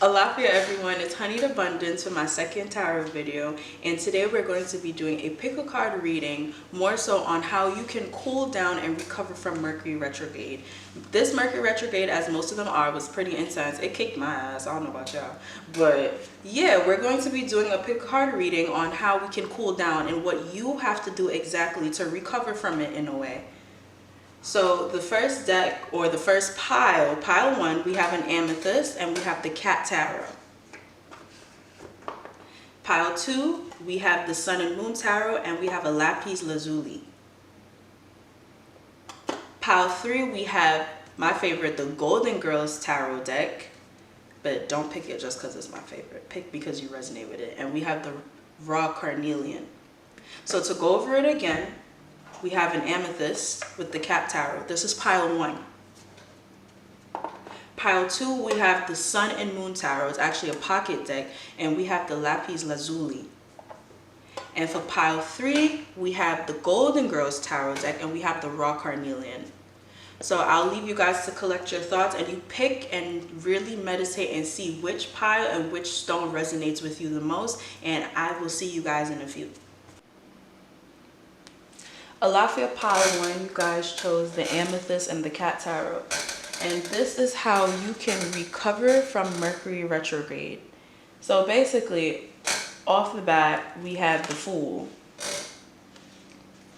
Alafia everyone, it's Honeyed Abundance for my second tarot video, and today we're going to be doing a pick a card reading, more so on how you can cool down and recover from Mercury retrograde. This Mercury retrograde, as most of them are, was pretty intense. It kicked my ass. I don't know about y'all, but yeah, we're going to be doing a pick a card reading on how we can cool down and what you have to do exactly to recover from it in a way. So the first deck, or the first pile 1, we have an amethyst and we have the cat tarot. Pile 2, we have the sun and moon tarot and we have a lapis lazuli. Pile 3, we have my favorite, the Golden Girls tarot deck, but don't pick it just because it's my favorite. Pick because you resonate with it. And we have the raw carnelian. So to go over it again, we have an amethyst with the cat tarot. This is pile 1. Pile 2, we have the sun and moon tarot. It's actually a pocket deck, and we have the lapis lazuli. And for pile 3, we have the Golden Girls tarot deck, and we have the raw carnelian. So I'll leave you guys to collect your thoughts, and you pick and really meditate and see which pile and which stone resonates with you the most, and I will see you guys in a few. Alafia pile 1, you guys chose the amethyst and the cat tarot. And this is how you can recover from Mercury retrograde. So basically, off the bat, we have the Fool.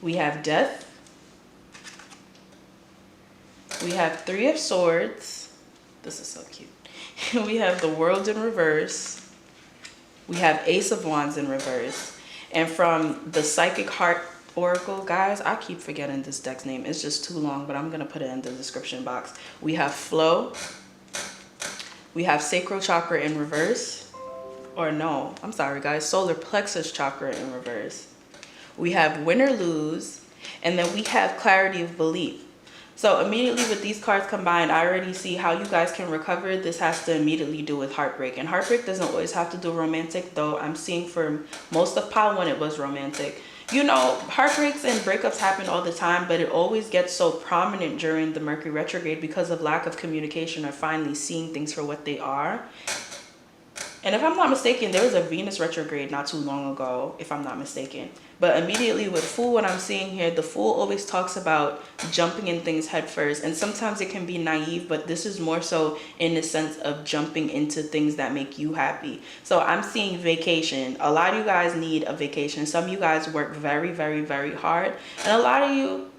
We have Death. We have 3 of Swords. This is so cute. We have the World in reverse. We have Ace of Wands in reverse. And from the Psychic Heart Oracle, guys, I keep forgetting this deck's name. It's just too long, but I'm going to put it in the description box. We have Flow. We have Sacral Chakra in reverse. Or no, I'm sorry, guys. Solar Plexus Chakra in reverse. We have Win or Lose. And then we have Clarity of Belief. So immediately with these cards combined, I already see how you guys can recover. This has to immediately do with heartbreak. And heartbreak doesn't always have to do romantic, though I'm seeing for most of pile 1, it was romantic. You know, heartbreaks and breakups happen all the time, but it always gets so prominent during the Mercury retrograde because of lack of communication or finally seeing things for what they are. And if I'm not mistaken, there was a Venus retrograde not too long ago, if I'm not mistaken. But immediately with Fool, what I'm seeing here, the Fool always talks about jumping in things head first. And sometimes it can be naive, but this is more so in the sense of jumping into things that make you happy. So I'm seeing vacation. A lot of you guys need a vacation. Some of you guys work very, very, very hard. And a lot of you,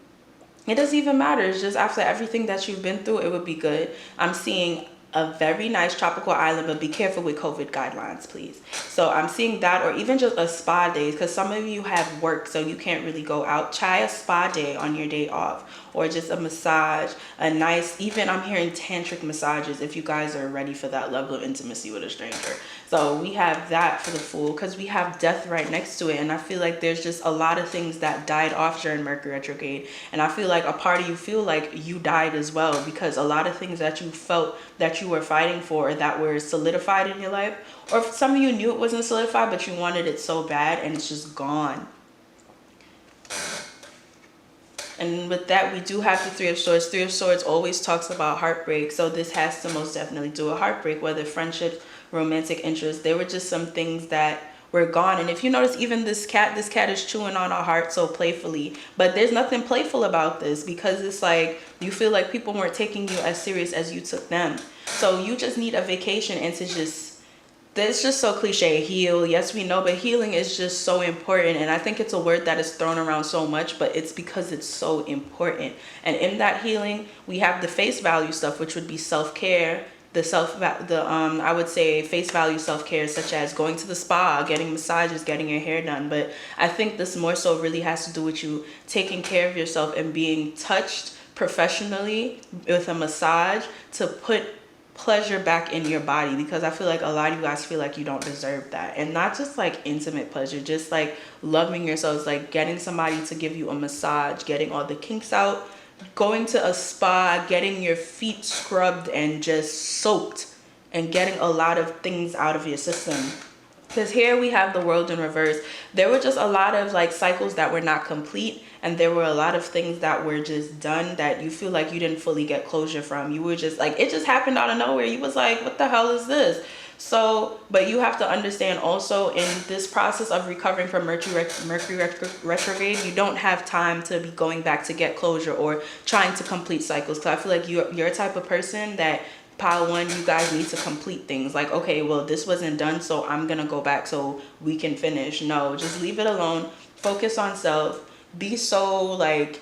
it doesn't even matter. It's just after everything that you've been through, it would be good. I'm seeing a very nice tropical island, but be careful with COVID guidelines, please. So I'm seeing that, or even just a spa day, because some of you have work, so you can't really go out. Try a spa day on your day off, or just a massage, a nice, even I'm hearing tantric massages if you guys are ready for that level of intimacy with a stranger. So we have that for the Fool, because we have Death right next to it, and I feel like there's just a lot of things that died off during Mercury retrograde, and I feel like a part of you feel like you died as well, because a lot of things that you felt that you were fighting for that were solidified in your life, or some of you knew it wasn't solidified but you wanted it so bad and it's just gone. And with that, we do have the 3 of Swords. 3 of Swords always talks about heartbreak, so this has to most definitely do a heartbreak, whether friendship, romantic interest. There were just some things that were gone. And if you notice, even this cat is chewing on our heart so playfully, but there's nothing playful about this, because it's like you feel like people weren't taking you as serious as you took them. So you just need a vacation, and to just, it's just so cliche, heal. Yes, we know, but healing is just so important. And I think it's a word that is thrown around so much, but it's because it's so important. And in that healing, we have the face value stuff, which would be self-care. I would say face value self-care, such as going to the spa, getting massages, getting your hair done. But I think this more so really has to do with you taking care of yourself and being touched professionally with a massage to put pleasure back in your body, because I feel like a lot of you guys feel like you don't deserve that. And not just like intimate pleasure, just like loving yourselves, like getting somebody to give you a massage, getting all the kinks out, going to a spa, getting your feet scrubbed and just soaked, and getting a lot of things out of your system. Because here we have the World in reverse. There were just a lot of like cycles that were not complete, and there were a lot of things that were just done that you feel like you didn't fully get closure from. You were just like, it just happened out of nowhere. You was like, what the hell is this? So, but you have to understand also in this process of recovering from Mercury retrograde, you don't have time to be going back to get closure or trying to complete cycles. Because I feel like you're a type of person that pile one, you guys need to complete things. Like, okay, well, this wasn't done, so I'm gonna go back so we can finish. No, just leave it alone. Focus on self. Be so like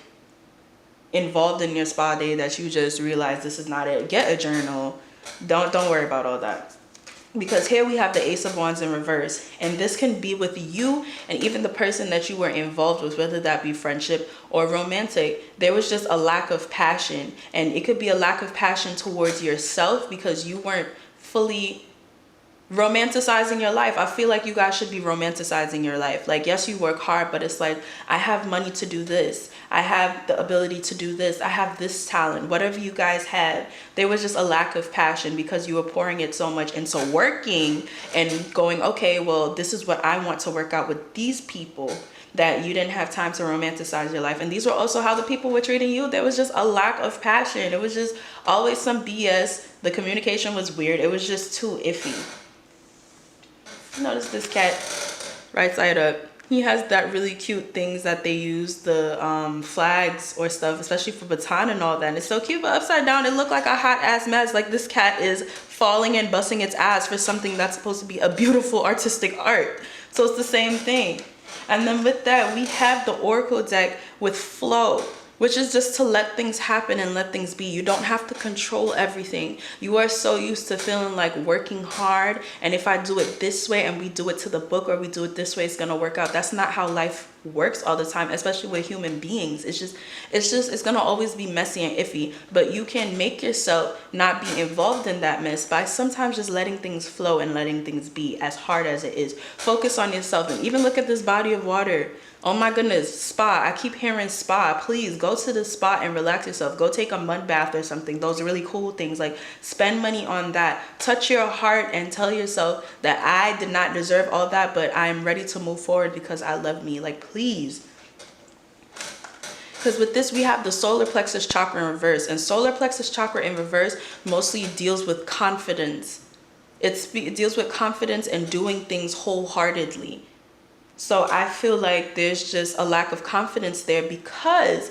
involved in your spa day that you just realize this is not it. Get a journal. Don't worry about all that. Because here we have the Ace of Wands in reverse, and this can be with you and even the person that you were involved with, whether that be friendship or romantic. There was just a lack of passion, and it could be a lack of passion towards yourself because you weren't fully romanticizing your life. I feel like you guys should be romanticizing your life. Like, yes, you work hard, but it's like, I have money to do this, I have the ability to do this, I have this talent. Whatever you guys had, there was just a lack of passion because you were pouring it so much into working and going, okay, well, this is what I want to work out with these people, that you didn't have time to romanticize your life. And these were also how the people were treating you. There was just a lack of passion. It was just always some BS. The communication was weird. It was just too iffy. Notice this cat right side up. He has that really cute things that they use, the flags or stuff, especially for baton and all that. And it's so cute, but upside down, it looked like a hot ass mess. Like this cat is falling and busting its ass for something that's supposed to be a beautiful artistic art. So it's the same thing. And then with that, we have the Oracle deck with flow, which is just to let things happen and let things be. You don't have to control everything. You are so used to feeling like working hard, and if I do it this way and we do it to the book, or we do it this way, it's gonna work out. That's not how life works all the time, especially with human beings. It's gonna always be messy and iffy, but you can make yourself not be involved in that mess by sometimes just letting things flow and letting things be, as hard as it is. Focus on yourself, and even look at this body of water. Oh my goodness, spa. I keep hearing spa. Please go to the spa and relax yourself. Go take a mud bath or something. Those are really cool things. Like, spend money on that. Touch your heart and tell yourself that I did not deserve all that, but I am ready to move forward because I love me. Like, please. Because with this, we have the solar plexus chakra in reverse. And solar plexus chakra in reverse mostly deals with confidence. It deals with confidence and doing things wholeheartedly. So I feel like there's just a lack of confidence there, because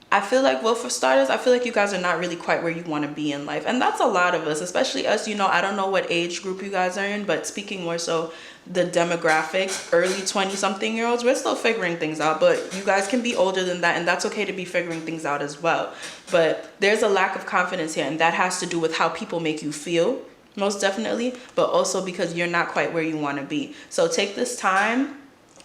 I feel like, well, for starters, I feel like you guys are not really quite where you want to be in life. And that's a lot of us, especially us. You know, I don't know what age group you guys are in, but speaking more so the demographics, early 20-something-year-olds, we're still figuring things out. But you guys can be older than that, and that's okay to be figuring things out as well. But there's a lack of confidence here, and that has to do with how people make you feel, most definitely, but also because you're not quite where you want to be. So take this time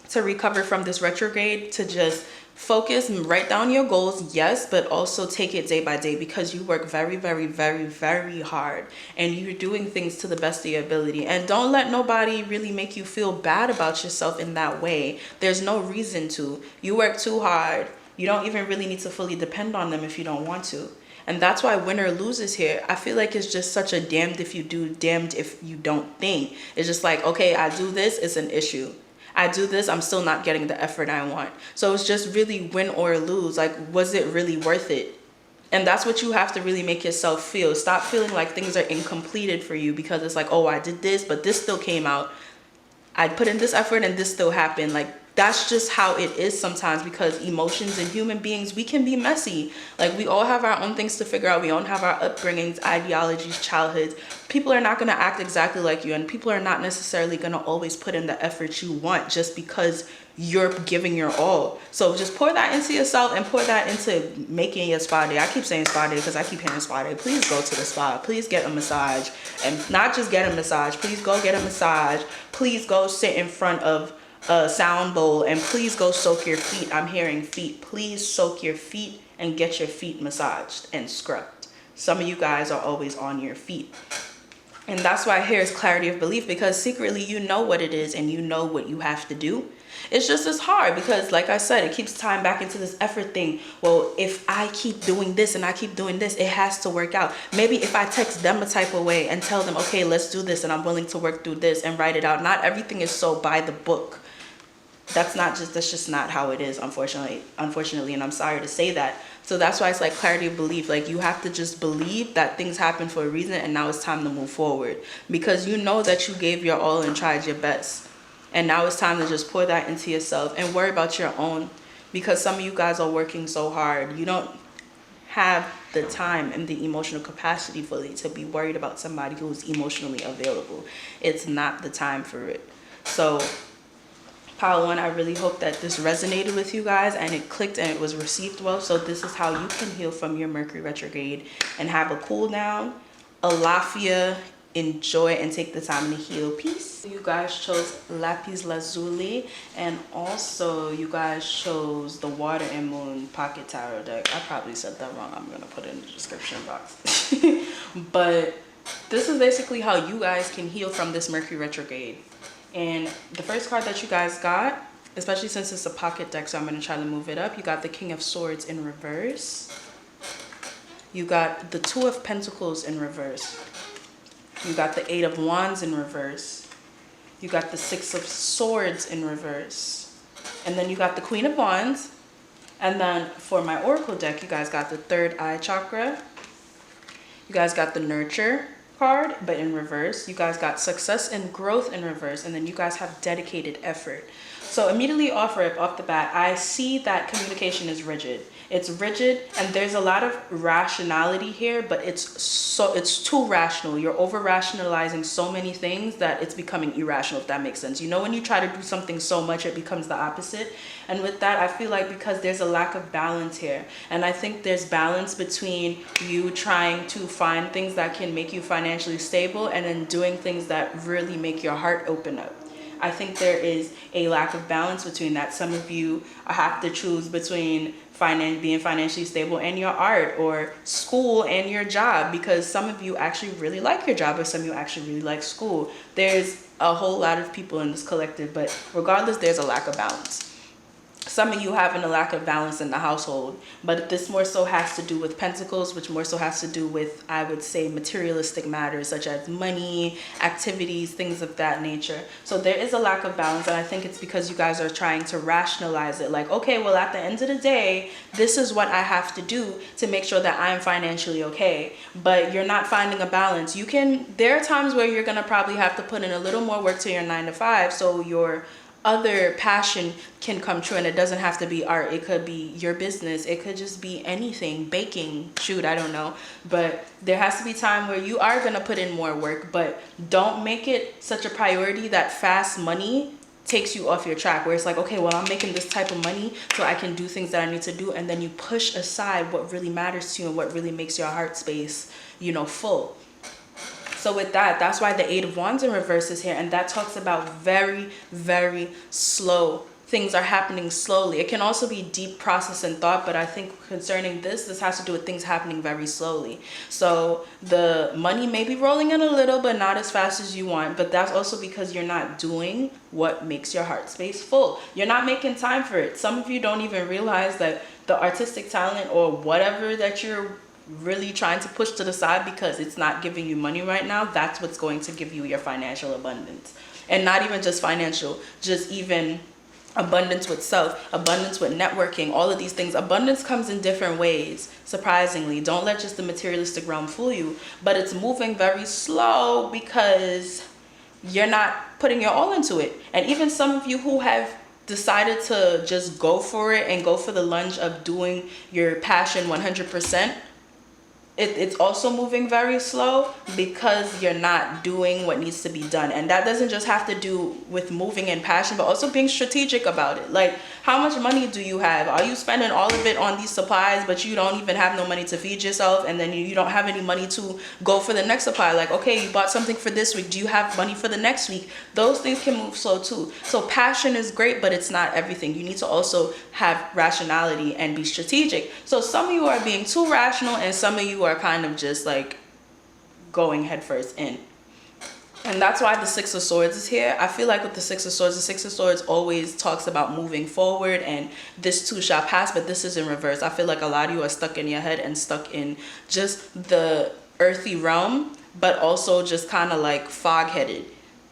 to recover from this retrograde, to just focus and write down your goals, yes, but also take it day by day, because you work very, very, very, very hard, and you're doing things to the best of your ability. And don't let nobody really make you feel bad about yourself in that way. There's no reason to. You work too hard. You don't even really need to fully depend on them if you don't want to. And that's why winner loses here. I feel like it's just such a damned if you do, damned if you don't thing. It's just like, okay, I do this, it's an issue. I do this, I'm still not getting the effort I want. So it's just really win or lose. Like, was it really worth it? And that's what you have to really make yourself feel. Stop feeling like things are incompleted for you because it's like, oh, I did this, but this still came out. I put in this effort and this still happened. Like, that's just how it is sometimes, because emotions and human beings, we can be messy. Like, we all have our own things to figure out. We all have our upbringings, ideologies, childhoods. People are not going to act exactly like you, and people are not necessarily going to always put in the effort you want just because you're giving your all. So just pour that into yourself and pour that into making your spa day. I keep saying spa day because I keep hearing spa day. Please go to the spa. Please get a massage, and not just get a massage. Please go get a massage. Please go sit in front of a sound bowl, and please go soak your feet. I'm hearing feet. Please soak your feet and get your feet massaged and scrubbed. Some of you guys are always on your feet. And that's why here is clarity of belief, because secretly you know what it is and you know what you have to do. It's just as hard because, like I said, it keeps tying back into this effort thing. Well, if I keep doing this and I keep doing this, it has to work out. Maybe if I text them a type of way and tell them, okay, let's do this, and I'm willing to work through this and write it out. Not everything is so by the book. That's just not how it is, unfortunately, and I'm sorry to say that. So that's why it's like clarity of belief. Like you have to just believe that things happen for a reason, and now it's time to move forward, because you know that you gave your all and tried your best. And now it's time to just pour that into yourself and worry about your own, because some of you guys are working so hard. You don't have the time and the emotional capacity fully to be worried about somebody who's emotionally available. It's not the time for it. So Pile 1, I really hope that this resonated with you guys and it clicked and it was received well. So this is how you can heal from your Mercury retrograde and have a cool down, a lafia, enjoy, and take the time to heal. Peace. You guys chose Lapis Lazuli, and also you guys chose the Water and Moon Pocket Tarot deck. I probably said that wrong. I'm gonna put it in the description box. But this is basically how you guys can heal from this Mercury retrograde. And the first card that you guys got, especially since it's a pocket deck, so I'm going to try to move it up. You got the King of Swords in reverse. You got the Two of Pentacles in reverse. You got the Eight of Wands in reverse. You got the Six of Swords in reverse. And then you got the Queen of Wands. And then for my Oracle deck, you guys got the Third Eye Chakra. You guys got the Nurture card, but in reverse. You guys got Success and Growth in reverse, and then you guys have Dedicated Effort. So immediately off the bat, I see that communication is rigid. It's rigid, and there's a lot of rationality here, but it's too rational. You're over rationalizing so many things that it's becoming irrational, if that makes sense. You know, when you try to do something so much, it becomes the opposite. And with that, I feel like because there's a lack of balance here, and I think there's balance between you trying to find things that can make you financially stable and then doing things that really make your heart open up. I think there is a lack of balance between that. Some of you have to choose between being financially stable and your art, or school and your job, because some of you actually really like your job, or some of you actually really like school. There's a whole lot of people in this collective, but regardless, there's a lack of balance. Some of you having a lack of balance in the household, but this more so has to do with pentacles, which more so has to do with, I would say, materialistic matters such as money, activities, things of that nature. So there is a lack of balance, and I think it's because you guys are trying to rationalize it. Like, okay, well, at the end of the day, this is what I have to do to make sure that I'm financially okay. But you're not finding a balance. There are times where you're going to probably have to put in a little more work to your 9 to 5, so your other passion can come true. And it doesn't have to be art. It could be your business. It could just be anything, baking, shoot, I don't know. But there has to be time where you are going to put in more work, but don't make it such a priority that fast money takes you off your track, where it's like, okay, well, I'm making this type of money so I can do things that I need to do, and then you push aside what really matters to you and what really makes your heart space, full. So with that, that's why the Eight of Wands in reverse is here. And that talks about very, very slow. Things are happening slowly. It can also be deep process and thought, but I think concerning this has to do with things happening very slowly. So the money may be rolling in a little, but not as fast as you want. But that's also because you're not doing what makes your heart space full. You're not making time for it. Some of you don't even realize that the artistic talent or whatever that you're really trying to push to the side because it's not giving you money right now, that's what's going to give you your financial abundance. And not even just financial, just even abundance with self, abundance with networking, all of these things. Abundance comes in different ways, surprisingly. Don't let just the materialistic realm fool you, but it's moving very slow because you're not putting your all into it. And even some of you who have decided to just go for it and go for the lunge of doing your passion 100%, it's also moving very slow because you're not doing what needs to be done. And that doesn't just have to do with moving in passion, but also being strategic about it. Like, how much money do you have? Are you spending all of it on these supplies, but you don't even have no money to feed yourself, and then you don't have any money to go for the next supply? Like, okay, you bought something for this week. Do you have money for the next week? Those things can move slow too. So passion is great, but it's not everything. You need to also have rationality and be strategic. So some of you are being too rational, and some of you are kind of just like going headfirst in. And that's why the Six of Swords is here. I feel like with the Six of Swords always talks about moving forward and this too shall pass, but this is in reverse. I feel like a lot of you are stuck in your head and stuck in just the earthy realm, but also just kind of like fog-headed.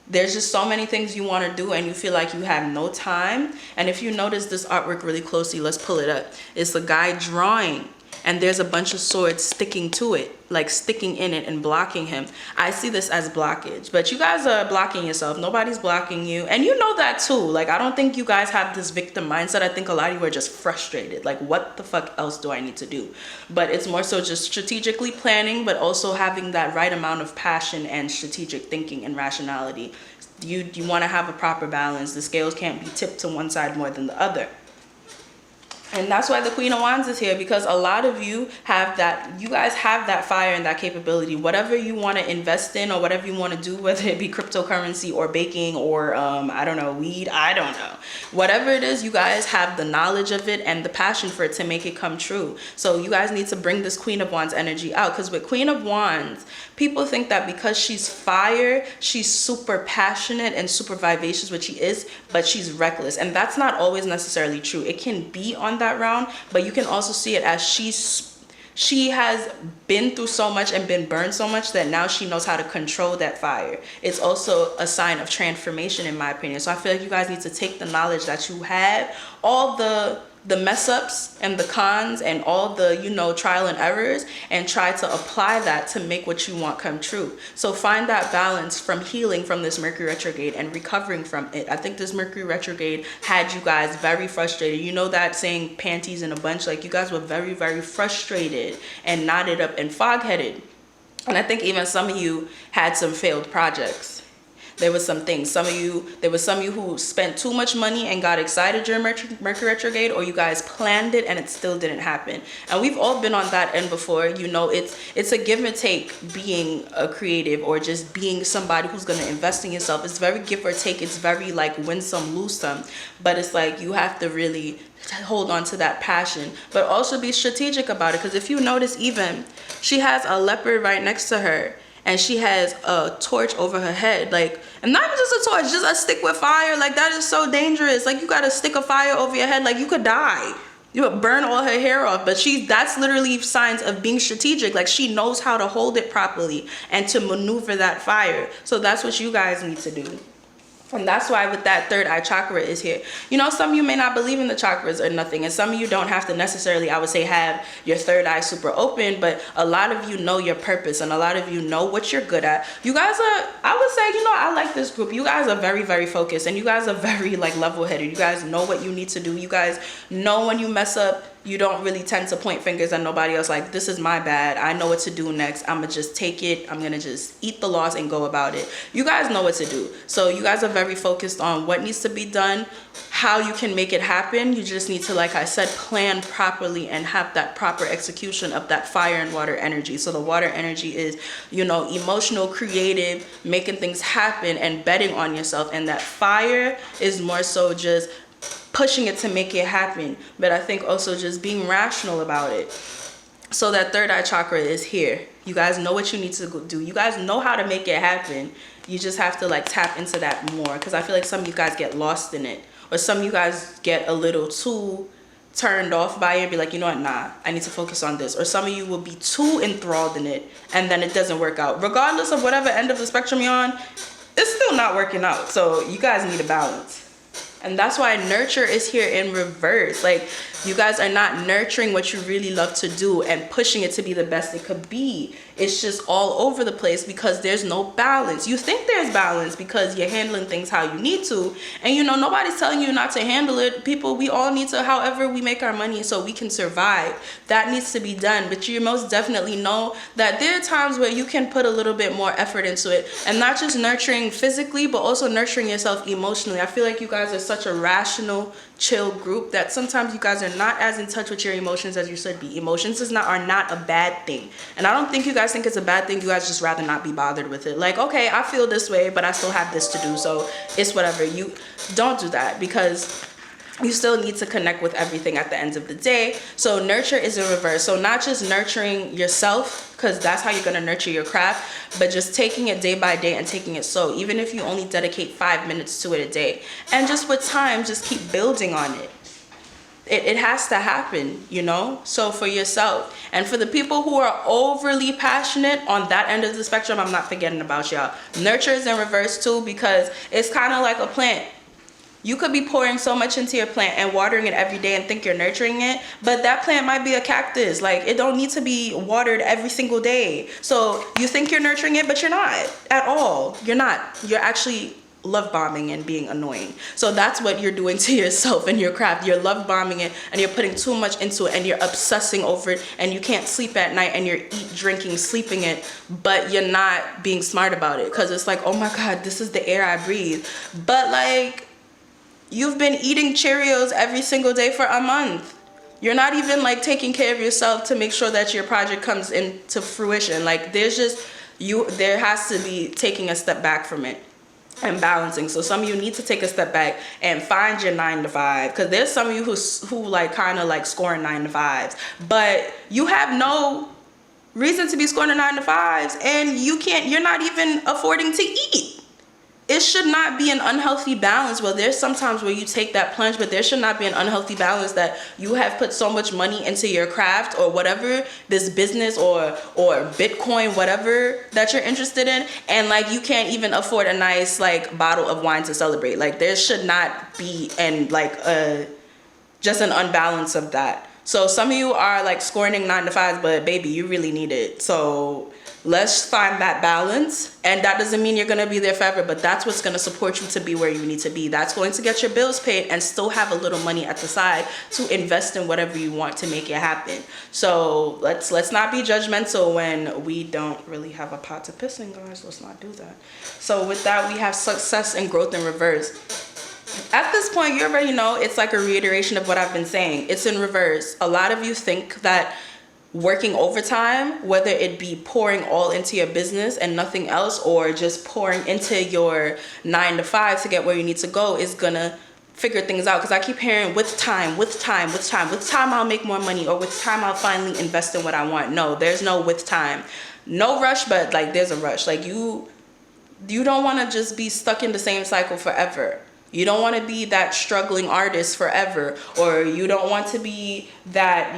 There's just so many things you want to do and you feel like you have no time. And if you notice this artwork really closely, let's pull it up. It's a guy drawing. and there's a bunch of swords sticking to it, like sticking in it and blocking him. I see this as blockage, but you guys are blocking yourself. Nobody's blocking you, and you know that too. Like, I don't think you guys have this victim mindset. I think a lot of you are just frustrated, like, what the fuck else do I need to do? But it's more so just strategically planning, but also having that right amount of passion and strategic thinking and rationality. You want to have a proper balance. The scales can't be tipped to one side more than the other. And that's why the Queen of Wands is here, because a lot of you have that, you guys have that fire and that capability. Whatever you want to invest in or whatever you want to do, whether it be cryptocurrency or baking or, I don't know, weed, I don't know. Whatever it is, you guys have the knowledge of it and the passion for it to make it come true. So you guys need to bring this Queen of Wands energy out, because with Queen of Wands, people think that because she's fire, she's super passionate and super vivacious, which she is, but she's reckless. And that's not always necessarily true. It can be on that round, but you can also see it as she has been through so much and been burned so much that now she knows how to control that fire. It's also a sign of transformation, in my opinion. So I feel like you guys need to take the knowledge that you have, all the mess ups and the cons and all the, you know, trial and errors, and try to apply that to make what you want come true. So find that balance from healing from this Mercury retrograde and recovering from it. I think this Mercury retrograde had you guys very frustrated. You know that saying, panties in a bunch? Like, you guys were very, very frustrated and knotted up and fog-headed. And I think even some of you had some failed projects. There was some things, there was some of you who spent too much money and got excited during Mercury retrograde, or you guys planned it and it still didn't happen. And we've all been on that end before. You know, it's a give and take being a creative or just being somebody who's going to invest in yourself. It's very give or take. It's very like win some, lose some. But it's like you have to really hold on to that passion, but also be strategic about it. Because if you notice, even she has a leopard right next to her, and she has a torch over her head, like, and not even just a torch, just a stick with fire. Like, that is so dangerous. Like, you got a stick of fire over your head, like, you could die. You would burn all her hair off. But that's literally signs of being strategic. Like, she knows how to hold it properly and to maneuver that fire. So that's what you guys need to do. And that's why with that third eye chakra is here. You know, some of you may not believe in the chakras or nothing, and some of you don't have to necessarily, I would say, have your third eye super open, but a lot of you know your purpose and a lot of you know what you're good at. You guys are, I would say, you know, I like this group. You guys are very, very focused, and you guys are very like level-headed. You guys know what you need to do. You guys know when you mess up. You don't really tend to point fingers at nobody else, like, this is my bad, I know what to do next, I'm gonna just take it, I'm gonna just eat the loss and go about it. You guys know what to do. So you guys are very focused on what needs to be done, how you can make it happen. You just need to, like I said, plan properly and have that proper execution of that fire and water energy. So the water energy is, you know, emotional, creative, making things happen and betting on yourself. And that fire is more so just pushing it to make it happen, but I think also just being rational about it. So that third eye chakra is here. You guys know what you need to do. You guys know how to make it happen. You just have to like tap into that more, because I feel like some of you guys get lost in it, or some of you guys get a little too turned off by it and be like, you know what, nah, I need to focus on this. Or some of you will be too enthralled in it and then it doesn't work out. Regardless of whatever end of the spectrum you're on, it's still not working out. So you guys need a balance. And that's why nurture is here in reverse. Like, you guys are not nurturing what you really love to do and pushing it to be the best it could be. It's just all over the place because there's no balance. You think there's balance because you're handling things how you need to. And you know, nobody's telling you not to handle it. People, we all need to, however we make our money so we can survive. That needs to be done. But you most definitely know that there are times where you can put a little bit more effort into it. And not just nurturing physically, but also nurturing yourself emotionally. I feel like you guys are such a rational, chill group that sometimes you guys are not as in touch with your emotions as you should be. Emotions are not a bad thing. And I don't think you guys think it's a bad thing. You guys just rather not be bothered with it. Like, okay, I feel this way, but I still have this to do, so it's whatever. You don't do that, because you still need to connect with everything at the end of the day. So nurture is in reverse. So not just nurturing yourself, because that's how you're going to nurture your craft, but just taking it day by day and taking it slow. Even if you only dedicate 5 minutes to it a day, and just with time, just keep building on it. It has to happen, you know? So for yourself, and for the people who are overly passionate on that end of the spectrum, I'm not forgetting about y'all. Nurture is in reverse too, because it's kind of like a plant. You could be pouring so much into your plant and watering it every day and think you're nurturing it, but that plant might be a cactus. Like, it don't need to be watered every single day. So you think you're nurturing it, but you're not at all. You're not. You're actually love bombing and being annoying. So that's what you're doing to yourself and your craft. You're love bombing it and you're putting too much into it and you're obsessing over it and you can't sleep at night and you're drinking, sleeping it, but you're not being smart about it because it's like, oh my God, this is the air I breathe. But like, you've been eating Cheerios every single day for a month. You're not even like taking care of yourself to make sure that your project comes into fruition. Like, there has to be taking a step back from it and balancing. So some of you need to take a step back and find your 9 to 5, because there's some of you who like kind of like scoring 9 to 5s, but you have no reason to be scoring the 9 to 5s and you're not even affording to eat. It should not be an unhealthy balance. Well, there's sometimes where you take that plunge, but there should not be an unhealthy balance that you have put so much money into your craft or whatever, this business or Bitcoin, whatever that you're interested in, and like you can't even afford a nice like bottle of wine to celebrate. Like, there should not be just an unbalance of that. So some of you are like scoring 9 to 5s, but baby, you really need it. So let's find that balance. And that doesn't mean you're going to be there forever, but that's what's going to support you to be where you need to be. That's going to get your bills paid and still have a little money at the side to invest in whatever you want to make it happen. So let's not be judgmental when we don't really have a pot to piss in, guys. Let's not do that. So with that, we have success and growth in reverse. At this point, you already know it's like a reiteration of what I've been saying. It's in reverse. A lot of you think that working overtime, whether it be pouring all into your business and nothing else, or just pouring into your 9 to 5 to get where you need to go, is gonna figure things out. Because I keep hearing with time I'll make more money, or with time I'll finally invest in what I want. No, there's no with time. No rush, but like there's a rush. Like you don't want to just be stuck in the same cycle forever. You don't want to be that struggling artist forever, or you don't want to be that,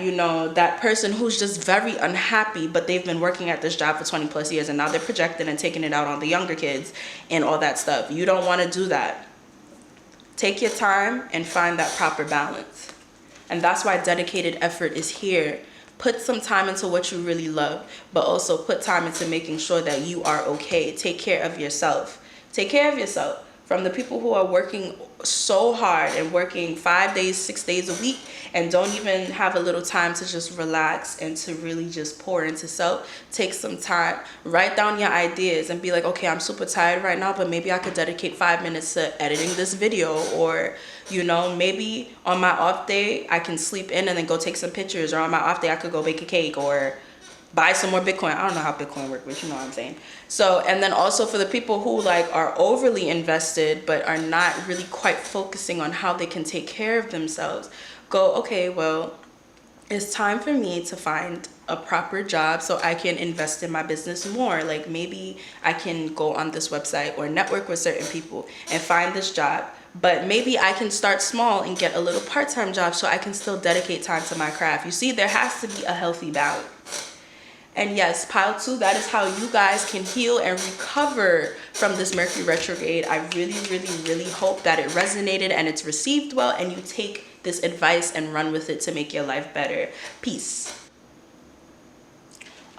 that person who's just very unhappy, but they've been working at this job for 20 plus years and now they're projecting and taking it out on the younger kids and all that stuff. You don't want to do that. Take your time and find that proper balance. And that's why dedicated effort is here. Put some time into what you really love, but also put time into making sure that you are okay. Take care of yourself. Take care of yourself. From the people who are working so hard and working 5 days, 6 days a week and don't even have a little time to just relax and to really just pour into self. Take some time, write down your ideas and be like, okay, I'm super tired right now, but maybe I could dedicate 5 minutes to editing this video, or maybe on my off day I can sleep in and then go take some pictures, or on my off day I could go bake a cake or buy some more Bitcoin. I don't know how Bitcoin works, but you know what I'm saying. So, and then also for the people who like are overly invested but are not really quite focusing on how they can take care of themselves, go, okay, well, it's time for me to find a proper job so I can invest in my business more. Like maybe I can go on this website or network with certain people and find this job. But maybe I can start small and get a little part-time job so I can still dedicate time to my craft. You see, there has to be a healthy balance. And yes, pile 2, that is how you guys can heal and recover from this Mercury retrograde. I really, really, really hope that it resonated and it's received well, and you take this advice and run with it to make your life better. Peace.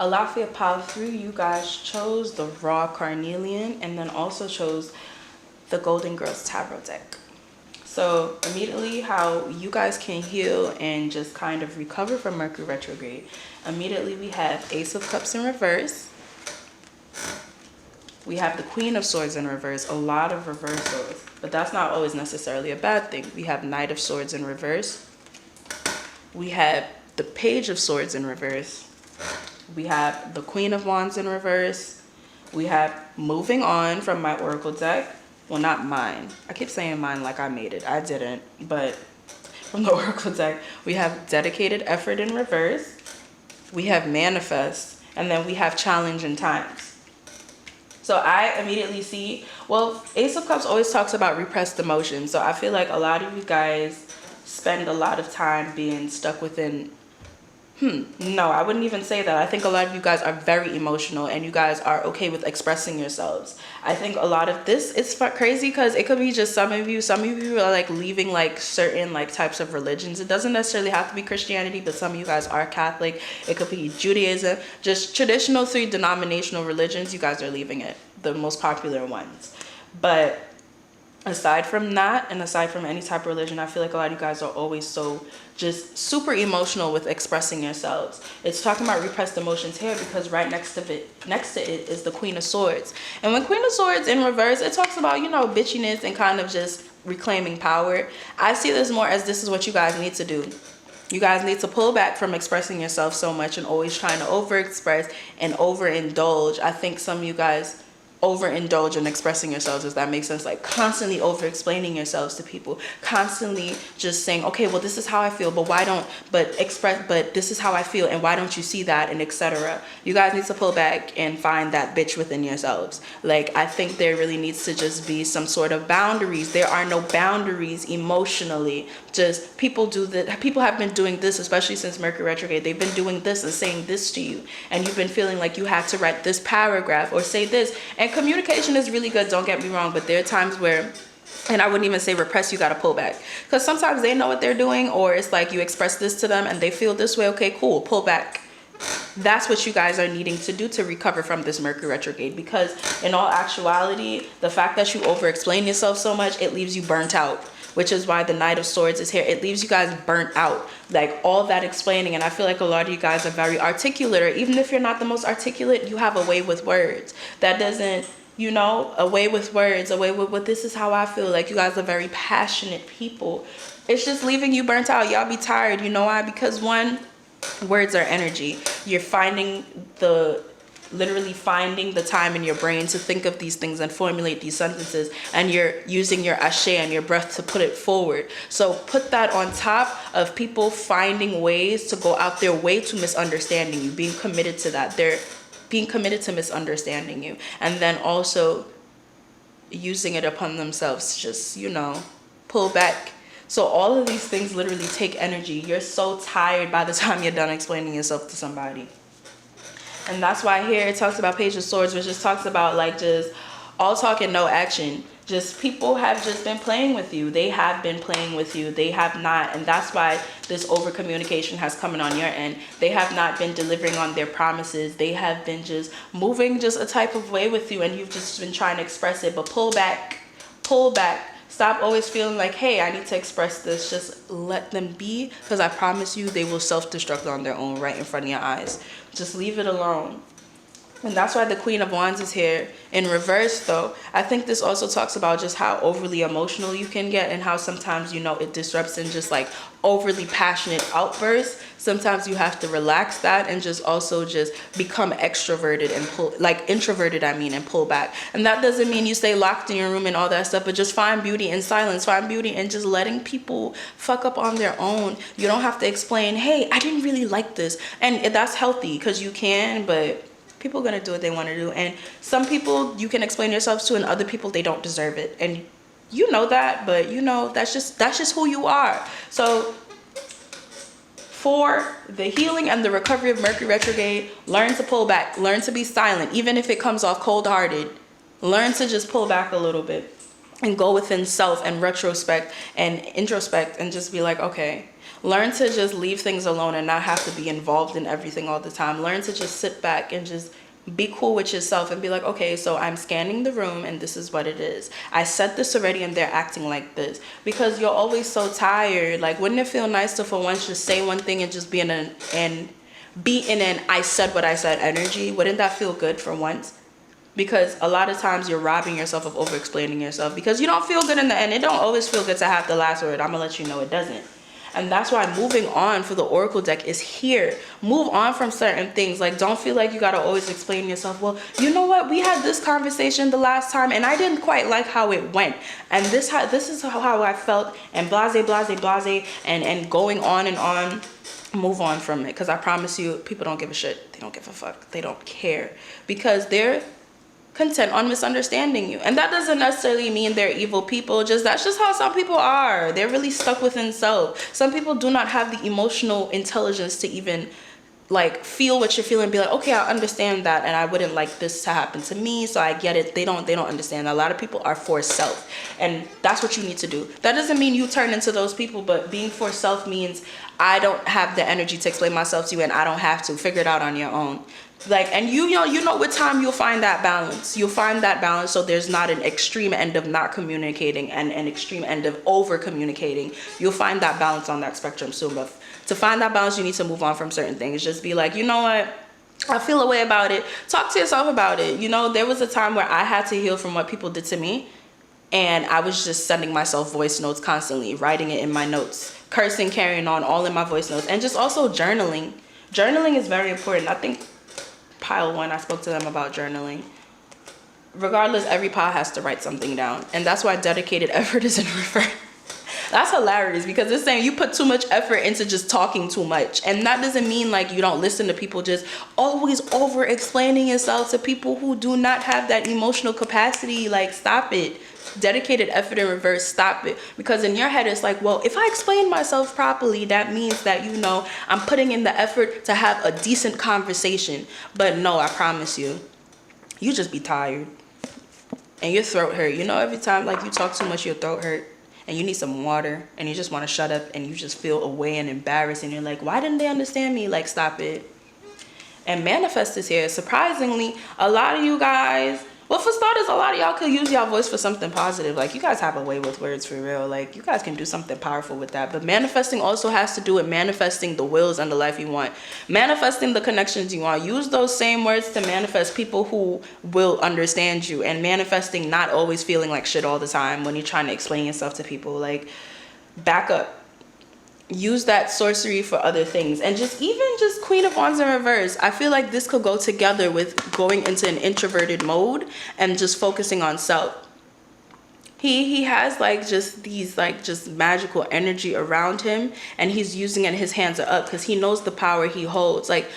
Alafia pile 3, you guys chose the raw carnelian and then also chose the Golden Girls Tarot deck. So immediately how you guys can heal and just kind of recover from Mercury retrograde. Immediately we have Ace of Cups in reverse. We have the Queen of Swords in reverse, a lot of reversals, but that's not always necessarily a bad thing. We have Knight of Swords in reverse. We have the Page of Swords in reverse. We have the Queen of Wands in reverse. We have Moving On from my Oracle deck. Well, not mine. I keep saying mine like I made it. I didn't. But from the Oracle deck, we have Dedicated Effort in reverse. We have Manifest. And then we have Challenge in Times. So I immediately see, well, Ace of Cups always talks about repressed emotions. So I feel like a lot of you guys spend a lot of time being stuck within No, I wouldn't even say that. I think a lot of you guys are very emotional and you guys are okay with expressing yourselves. I think a lot of this is crazy because it could be just some of you are like leaving like certain like types of religions. It doesn't necessarily have to be Christianity, but some of you guys are Catholic. It could be Judaism, just traditional 3 denominational religions. You guys are leaving it, the most popular ones. But aside from that, and aside from any type of religion, I feel like a lot of you guys are always so just super emotional with expressing yourselves. It's talking about repressed emotions here because right next to it is the Queen of Swords. And when Queen of Swords in reverse, it talks about, you know, bitchiness and kind of just reclaiming power. I see this more as this is what you guys need to do. You guys need to pull back from expressing yourself so much and always trying to overexpress and overindulge. I think some of you guys overindulge in expressing yourselves, if that makes sense, like constantly over explaining yourselves to people, constantly just saying, okay, well, this is how I feel, but but this is how I feel, and why don't you see that, and etc. You guys need to pull back and find that bitch within yourselves. Like, I think there really needs to just be some sort of boundaries. There are no boundaries emotionally. Just people have been doing this, especially since Mercury retrograde. They've been doing this and saying this to you, and you've been feeling like you have to write this paragraph or say this. And communication is really good, don't get me wrong, but there are times where, and I wouldn't even say repress, you gotta pull back. Because sometimes they know what they're doing, or it's like you express this to them and they feel this way, okay, cool, pull back. That's what you guys are needing to do to recover from this Mercury retrograde, because in all actuality, the fact that you over explain yourself so much, it leaves you burnt out, which is why the Knight of Swords is here. It leaves you guys burnt out, like all that explaining. And I feel like a lot of you guys are very articulate, or even if you're not the most articulate, you have a way with words that doesn't, you know, a way with words, a way with what this is how I feel. Like, you guys are very passionate people. It's just leaving you burnt out. Y'all be tired. You know why? Because one, words are energy. You're literally finding the time in your brain to think of these things and formulate these sentences, and you're using your ashe and your breath to put it forward. So put that on top of people finding ways to go out their way to misunderstanding you, being committed to that. They're being committed to misunderstanding you, and then also using it upon themselves, just, you know, pull back. So all of these things literally take energy. You're so tired by the time you're done explaining yourself to somebody. And that's why here it talks about Page of Swords, which just talks about like just all talk and no action. Just people have just been playing with you. They have been playing with you. They have not. And that's why this over communication has come in on your end. They have not been delivering on their promises. They have been just moving just a type of way with you, and you've just been trying to express it. But pull back. Pull back. Stop always feeling like, hey, I need to express this. Just let them be, because I promise you they will self-destruct on their own right in front of your eyes. Just leave it alone. And that's why the Queen of Wands is here in reverse, though. I think this also talks about just how overly emotional you can get, and how sometimes, you know, it disrupts in just like overly passionate outbursts. Sometimes you have to relax that and just also just become extroverted and introverted, and pull back. And that doesn't mean you stay locked in your room and all that stuff, but just find beauty in silence. Find beauty in just letting people fuck up on their own. You don't have to explain, hey, I didn't really like this. And that's healthy, because you can, but people are going to do what they want to do. And some people you can explain yourselves to, and other people, they don't deserve it. And you know that, but you know, that's just who you are. So for the healing and the recovery of Mercury retrograde, learn to pull back, learn to be silent, even if it comes off cold-hearted. Learn to just pull back a little bit and go within self and retrospect and introspect and just be like, okay. Learn to just leave things alone and not have to be involved in everything all the time. Learn to just sit back and just be cool with yourself and be like, okay, so I'm scanning the room and this is what it is. I said this already and they're acting like this. Because you're always so tired. Like, wouldn't it feel nice to for once just say one thing and just be in an I said what I said energy? Wouldn't that feel good for once? Because a lot of times you're robbing yourself of over explaining yourself, because you don't feel good in the end. It don't always feel good to have the last word. I'm gonna let you know it doesn't. And that's why moving on for the Oracle deck is here. Move on from certain things. Like, don't feel like you gotta always explain yourself. Well, you know what? We had this conversation the last time and I didn't quite like how it went. And this is how I felt, and blase, and going on and on. Move on from it, because I promise you, people don't give a shit. They don't give a fuck. They don't care, because they're content on misunderstanding you. And that doesn't necessarily mean they're evil people. That's just how some people are. They're really stuck within self. Some people do not have the emotional intelligence to even like feel what you're feeling, be like, okay, I understand that, and I wouldn't like this to happen to me, so I get it. They don't understand. A lot of people are for self, and that's what you need to do. That doesn't mean you turn into those people, but being for self means I don't have the energy to explain myself to you, and I don't have to figure it out on your own. Like, and you know with time you'll find that balance. You'll find that balance, so there's not an extreme end of not communicating and an extreme end of over communicating. You'll find that balance on that spectrum soon. But to find that balance, you need to move on from certain things. Just be like, you know what, I feel a way about it. Talk to yourself about it. You know, there was a time where I had to heal from what people did to me, and I was just sending myself voice notes constantly, writing it in my notes, cursing, carrying on, all in my voice notes, and just also journaling. Journaling is very important. I think pile 1, I spoke to them about journaling. Regardless, every pile has to write something down, and that's why dedicated effort is in reverse. That's hilarious, because it's saying you put too much effort into just talking too much, and that doesn't mean like you don't listen to people, just always over explaining yourself to people who do not have that emotional capacity. Like, stop it. Dedicated effort in reverse. Stop it. Because in your head it's like, well, if I explain myself properly, that means that, you know, I'm putting in the effort to have a decent conversation. But no, I promise you, you just be tired and your throat hurt. You know, every time like you talk too much, your throat hurt and you need some water and you just want to shut up and you just feel away and embarrassed and you're like, why didn't they understand me? Like, stop it. And manifest is here. Surprisingly, a lot of you guys, well, for starters, a lot of y'all could use y'all voice for something positive. Like, you guys have a way with words, for real. Like, you guys can do something powerful with that. But manifesting also has to do with manifesting the wills and the life you want. Manifesting the connections you want. Use those same words to manifest people who will understand you. And manifesting not always feeling like shit all the time when you're trying to explain yourself to people. Like, back up. Use that sorcery for other things. And just Queen of Wands in reverse, I feel like this could go together with going into an introverted mode and just focusing on self. He has like just these like just magical energy around him, and he's using it, his hands are up because he knows the power he holds. Like,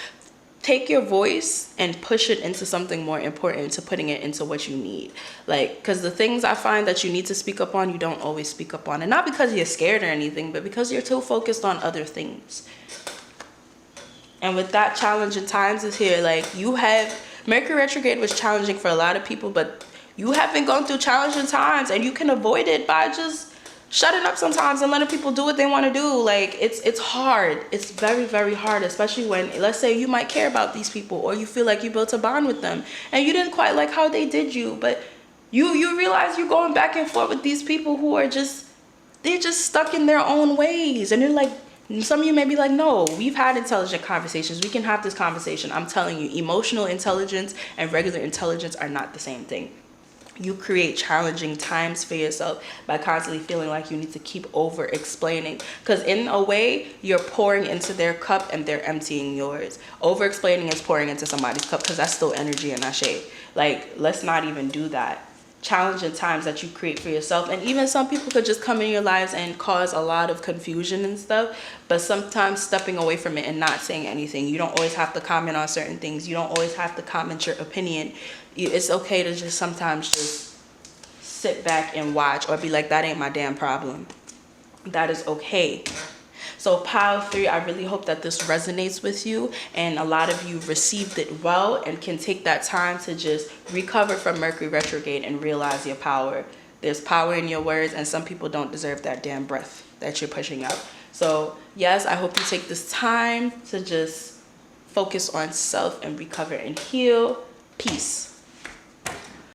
take your voice and push it into something more important, to putting it into what you need. Like, because the things I find that you need to speak up on, you don't always speak up on. And not because you're scared or anything, but because you're too focused on other things. And with that, challenging times is here. Like, you have, Mercury retrograde was challenging for a lot of people, but you have been going through challenging times, and you can avoid it by just shutting up sometimes and letting people do what they want to do. Like, it's hard. It's very, very hard, especially when, let's say you might care about these people, or you feel like you built a bond with them and you didn't quite like how they did you, but you realize you're going back and forth with these people who are they're just stuck in their own ways. And they're like, some of you may be like, no, we've had intelligent conversations. We can have this conversation. I'm telling you, emotional intelligence and regular intelligence are not the same thing. You create challenging times for yourself by constantly feeling like you need to keep over explaining, because in a way you're pouring into their cup and they're emptying yours. Over explaining is pouring into somebody's cup, because that's still energy in that shape. Like, let's not even do that. Challenging times that you create for yourself, and even some people could just come in your lives and cause a lot of confusion and stuff, but sometimes stepping away from it and not saying anything. You don't always have to comment on certain things. You don't always have to comment your opinion. It's okay to just sometimes just sit back and watch, or be like, that ain't my damn problem. That is okay. So pile 3, I really hope that this resonates with you, and a lot of you received it well and can take that time to just recover from Mercury retrograde and realize your power. There's power in your words, and some people don't deserve that damn breath that you're pushing out. So yes, I hope you take this time to just focus on self and recover and heal. Peace.